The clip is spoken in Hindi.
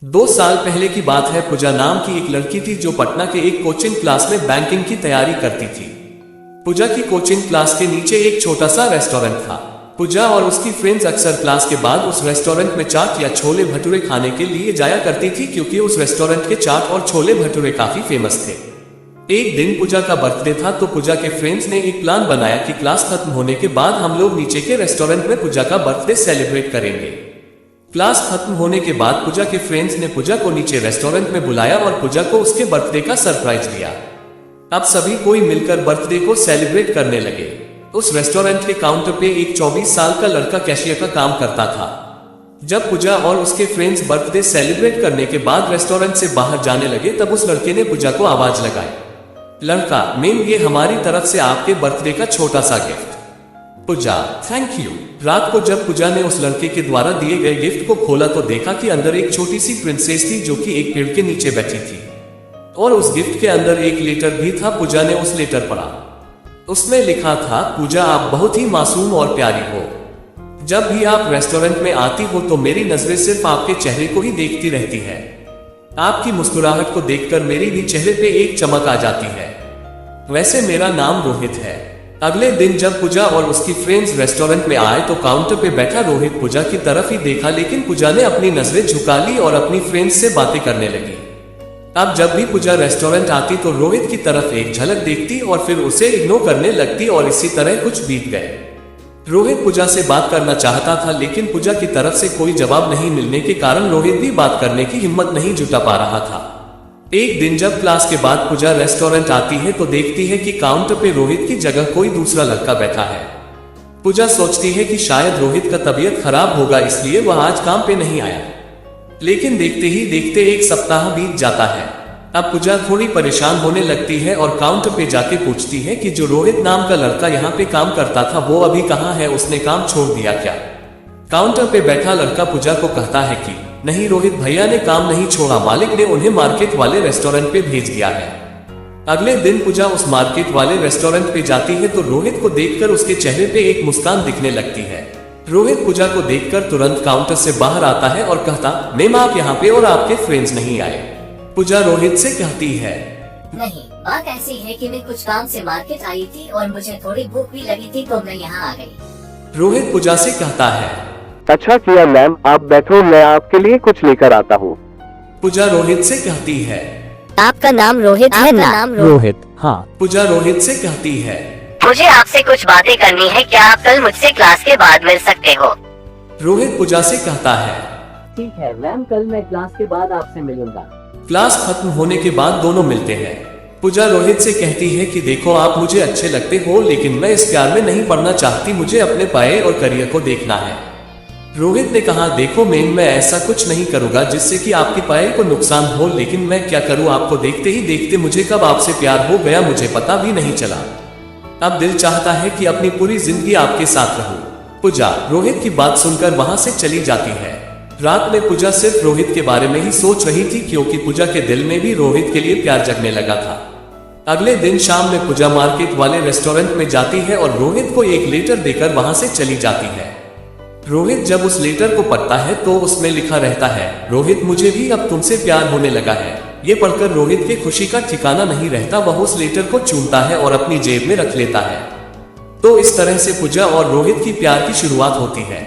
2 साल पहले की बात है। पूजा नाम की एक लड़की थी जो पटना के एक कोचिंग क्लास में बैंकिंग की तैयारी करती थी। पूजा की कोचिंग क्लास के नीचे एक छोटा सा रेस्टोरेंट था। पूजा और उसकी फ्रेंड्स अक्सर क्लास के बाद उस रेस्टोरेंट में चाट या छोले भटूरे खाने के लिए जाया करती थी, क्योंकि उस रेस्टोरेंट के चाट और छोले भटूरे काफी फेमस थे। एक दिन पूजा का बर्थडे था, तो पूजा के फ्रेंड्स ने एक प्लान बनाया कि क्लास खत्म होने के बाद हम लोग नीचे के रेस्टोरेंट में पूजा का बर्थडे सेलिब्रेट करेंगे। क्लास खत्म होने के बाद पूजा के फ्रेंड्स ने पूजा को नीचे रेस्टोरेंट में बुलाया और पूजा को उसके बर्थडे का सरप्राइज दिया। अब सभी कोई मिलकर बर्थडे को सेलिब्रेट करने लगे। उस रेस्टोरेंट के काउंटर पे एक 24 साल का लड़का कैशियर का काम करता था। जब पूजा और उसके फ्रेंड्स बर्थडे सेलिब्रेट करने के बाद रेस्टोरेंट से बाहर जाने लगे, तब उस लड़के ने पूजा को आवाज लगाई, लड़का मैम, ये हमारी तरफ से आपके बर्थडे का छोटा सा गिफ्ट। Puja, thank you. रात को जब पूजा ने उस लड़के के द्वारा दिए गए गिफ्ट को खोला तो देखा कि अंदर एक छोटी सी प्रिंसेस थी जो कि एक पेड़ के नीचे बैठी थी, और उस गिफ्ट के अंदर एक लेटर भी था। पूजा ने उस लेटर पढ़ा। उसमें लिखा था, पूजा आप बहुत ही मासूम और प्यारी हो। जब भी आप रेस्टोरेंट में आती हो तो मेरी नजरें सिर्फ आपके चेहरे को ही देखती रहती है। आपकी मुस्कुराहट को देखकर मेरी भी चेहरे पे एक चमक आ जाती है। वैसे मेरा नाम रोहित है। अगले दिन जब पूजा और उसकी फ्रेंड्स रेस्टोरेंट में आए तो काउंटर पे बैठा रोहित पूजा की तरफ ही देखा, लेकिन पूजा ने अपनी नजरें झुका ली और अपनी फ्रेंड्स से बातें करने लगी। अब जब भी पूजा रेस्टोरेंट आती तो रोहित की तरफ एक झलक देखती और फिर उसे इग्नोर करने लगती, और इसी तरह कुछ बीत गए। रोहित पूजा से बात करना चाहता था, लेकिन पूजा की तरफ से कोई जवाब नहीं मिलने के कारण रोहित भी बात करने की हिम्मत नहीं जुटा पा रहा था। एक दिन जब क्लास के बाद पूजा रेस्टोरेंट आती है तो देखती है कि काउंटर पे रोहित की जगह कोई दूसरा लड़का बैठा है। पूजा सोचती है कि शायद रोहित का तबीयत खराब होगा, इसलिए वह आज काम पे नहीं आया। लेकिन देखते ही देखते एक सप्ताह बीत जाता है। अब पूजा थोड़ी परेशान होने लगती है और काउंटर पे जाके पूछती है कि जो रोहित नाम का लड़का यहाँ पे काम करता था वो अभी कहाँ है, उसने काम छोड़ दिया क्या? काउंटर पे बैठा लड़का पूजा को कहता है कि नहीं, रोहित भैया ने काम नहीं छोड़ा, मालिक ने उन्हें मार्केट वाले रेस्टोरेंट पे भेज दिया है। अगले दिन पूजा उस मार्केट वाले रेस्टोरेंट पे जाती है तो रोहित को देखकर उसके चेहरे पे एक मुस्कान दिखने लगती है। रोहित पूजा को देखकर तुरंत काउंटर से बाहर आता है और कहता, मैम आप यहाँ पे और आपके फ्रेंड्स नहीं आए? पूजा रोहित से कहती है, नहीं, बात ऐसी है कि मैं कुछ काम से मार्केट आई थी और मुझे थोड़ी भूख भी लगी थी तो मैं यहाँ आ गई। रोहित पूजा से कहता है, अच्छा किया मैम, आप बैठो, मैं आपके लिए कुछ लेकर आता हूँ। पूजा रोहित से कहती है, आपका नाम रोहित है ना? रोहित, हाँ। पूजा रोहित से कहती है, मुझे आपसे कुछ बातें करनी है, क्या आप कल मुझसे क्लास के बाद मिल सकते हो? रोहित पूजा से कहता है, ठीक है मैम, कल मैं क्लास के बाद आपसे मिलूंगा। क्लास खत्म होने के बाद दोनों मिलते हैं। पूजा रोहित से कहती है कि देखो, आप मुझे अच्छे लगते हो, लेकिन मैं इस प्यार में नहीं पड़ना चाहती, मुझे अपने पाए और करियर को देखना है। रोहित ने कहा, देखो मैम, मैं ऐसा कुछ नहीं करूंगा जिससे कि आपकी पाए को नुकसान हो, लेकिन मैं क्या करूं, आपको देखते ही देखते मुझे कब आपसे प्यार हो गया मुझे पता भी नहीं चला। अब दिल चाहता है कि अपनी पूरी जिंदगी आपके साथ रहूं। पूजा रोहित की बात सुनकर वहां से चली जाती है। रात में पूजा सिर्फ रोहित के बारे में ही सोच रही थी, क्योंकि पूजा के दिल में भी रोहित के लिए प्यार जगने लगा था। अगले दिन शाम में पूजा मार्केट वाले रेस्टोरेंट में जाती है और रोहित को एक लेटर देकर वहां से चली जाती है। रोहित जब उस लेटर को पढ़ता है तो उसमें लिखा रहता है, रोहित मुझे भी अब तुमसे प्यार होने लगा है। ये पढ़कर रोहित की खुशी का ठिकाना नहीं रहता, वह उस लेटर को चूमता है और अपनी जेब में रख लेता है। तो इस तरह से पूजा और रोहित की प्यार की शुरुआत होती है।